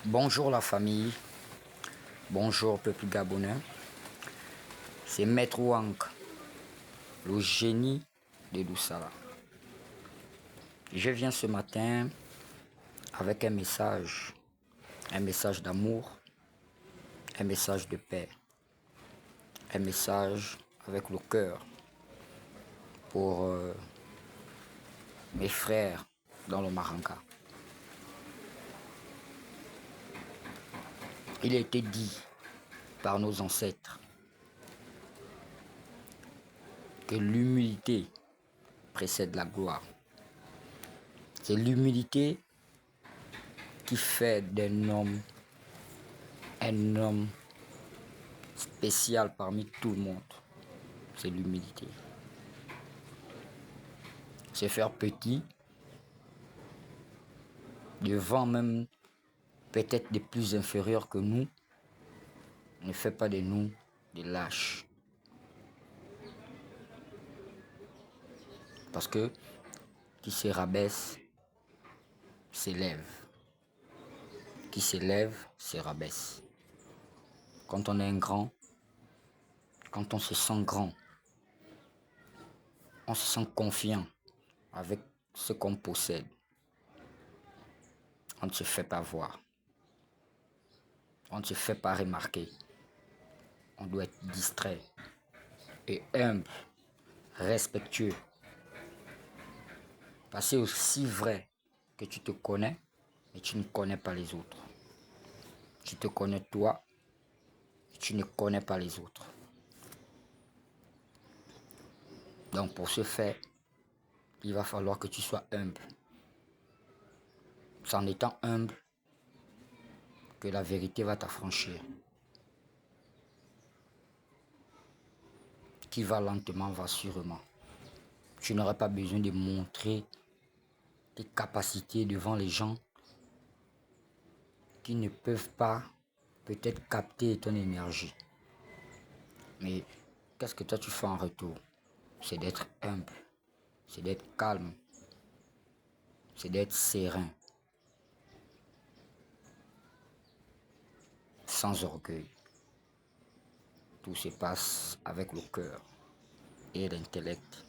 Bonjour la famille, bonjour peuple gabonais, c'est Maître Wank, le génie de Doussala. Je viens ce matin avec un message d'amour, un message de paix, un message avec le cœur pour mes frères dans le Maranka. Il a été dit par nos ancêtres que l'humilité précède la gloire. C'est l'humilité qui fait d'un homme un homme spécial parmi tout le monde. C'est l'humilité. Se faire petit devant même peut-être des plus inférieurs que nous ne fait pas de nous des lâches. Parce que qui se rabaisse s'élève. Qui s'élève se rabaisse. Quand on est un grand, quand on se sent grand, on se sent confiant avec ce qu'on possède. On ne se fait pas voir. On ne se fait pas remarquer. On doit être distrait et humble, respectueux. Parce que c'est aussi vrai que tu te connais, mais tu ne connais pas les autres. Tu te connais toi, et tu ne connais pas les autres. Donc pour ce faire, il va falloir que tu sois humble. C'est en étant humble que la vérité va t'affranchir. Qui va lentement va sûrement. Tu n'auras pas besoin de montrer tes capacités devant les gens qui ne peuvent pas peut-être capter ton énergie. Mais qu'est-ce que toi tu fais en retour? C'est d'être humble, c'est d'être calme, c'est d'être serein, sans orgueil. Tout se passe avec le cœur et l'intellect.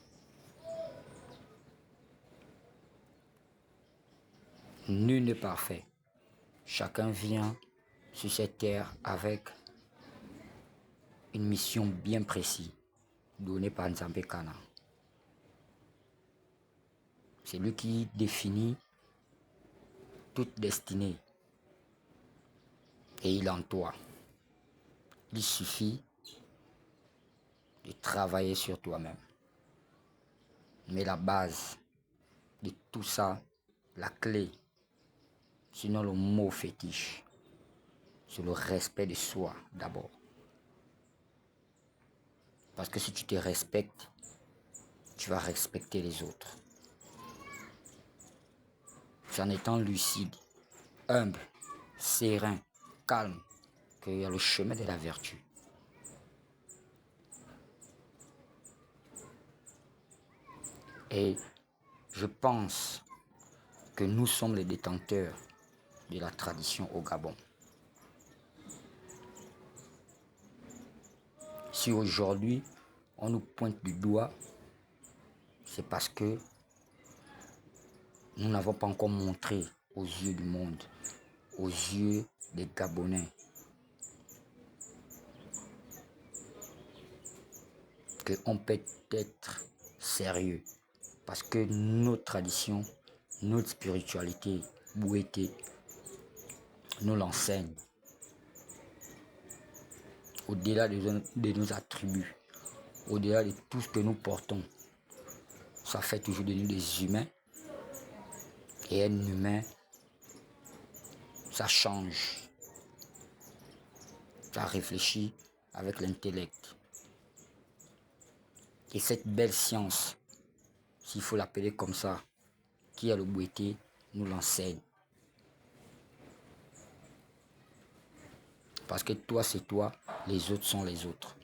Nul n'est parfait. Chacun vient sur cette terre avec une mission bien précise donnée par Nzambe Kana. C'est lui qui définit toute destinée. Et il est en toi. Il suffit de travailler sur toi-même. Mais la base de tout ça, la clé, sinon le mot fétiche, c'est le respect de soi d'abord. Parce que si tu te respectes, tu vas respecter les autres. C'est en étant lucide, humble, serein, calme, qu'il y a le chemin de la vertu. Et je pense que nous sommes les détenteurs de la tradition au Gabon. Si aujourd'hui on nous pointe du doigt, c'est parce que nous n'avons pas encore montré aux yeux du monde, aux yeux des Gabonais, qu'on peut être sérieux. Parce que notre tradition, notre spiritualité, Bouété, nous l'enseigne. Au-delà de nos attributs, au-delà de tout ce que nous portons, ça fait toujours de nous des humains. Et un humain, ça change. Ça réfléchit avec l'intellect. Et cette belle science, s'il faut l'appeler comme ça, qui a le Bouété, nous l'enseigne. Parce que toi, c'est toi, les autres sont les autres.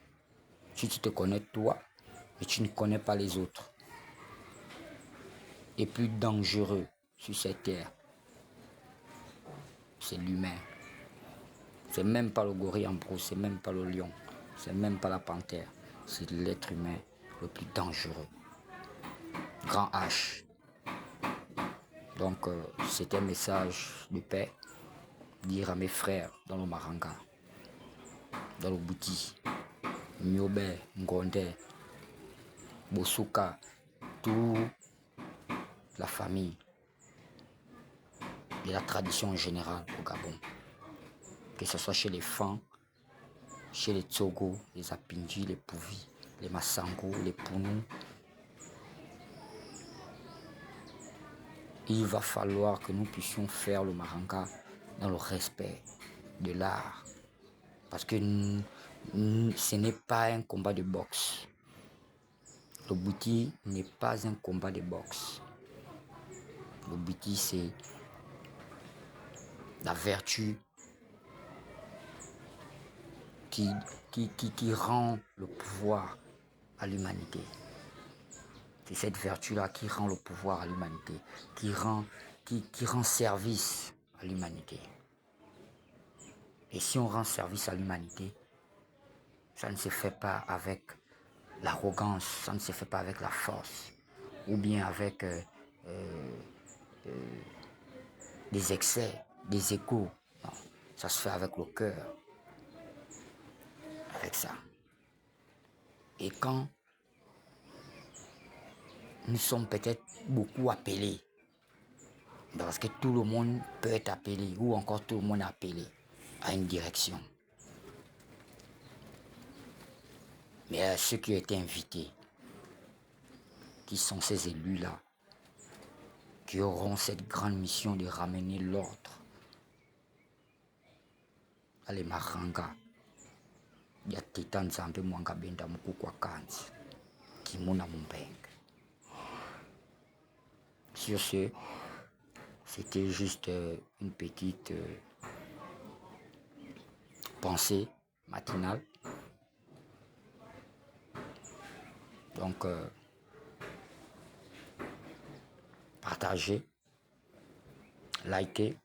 Si tu te connais toi, mais tu ne connais pas les autres, et plus dangereux sur cette terre, c'est l'humain. C'est même pas le gorille en brousse, c'est même pas le lion, c'est même pas la panthère. C'est l'être humain le plus dangereux. Grand H. Donc c'est un message de paix, dire à mes frères dans le Maranga, dans le Bouti, Nyobe, Ngondé, Bosuka, toute la famille de la tradition générale au Gabon. Que ce soit chez les Fans, chez les Tsogo, les Apinji, les Pouvi, les Massango, les Pounou. Il va falloir que nous puissions faire le Maranga dans le respect de l'art. Parce que ce n'est pas un combat de boxe. Le Bouti n'est pas un combat de boxe. Le Bouti, c'est la vertu qui rend le pouvoir à l'humanité. C'est cette vertu-là qui rend le pouvoir à l'humanité, qui rend service à l'humanité. Et si on rend service à l'humanité, ça ne se fait pas avec l'arrogance, ça ne se fait pas avec la force, ou bien avec des excès, des égos. Non, ça se fait avec le cœur, avec ça. Et quand nous sommes peut-être beaucoup appelés, parce que tout le monde peut être appelé, ou encore tout le monde est appelé à une direction. Mais ceux qui ont été invités, qui sont ces élus-là, qui auront cette grande mission de ramener l'ordre à les Maranga, il y a Teta Nzambe Mwanga Benda Mukukwa Kanzi, Kimona Mumbeng. Sur ce, c'était juste une petite pensée matinale. Donc, partagez, likez,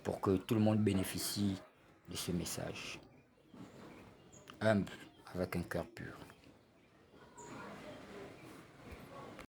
pour que tout le monde bénéficie de ce message. Humble, avec un cœur pur.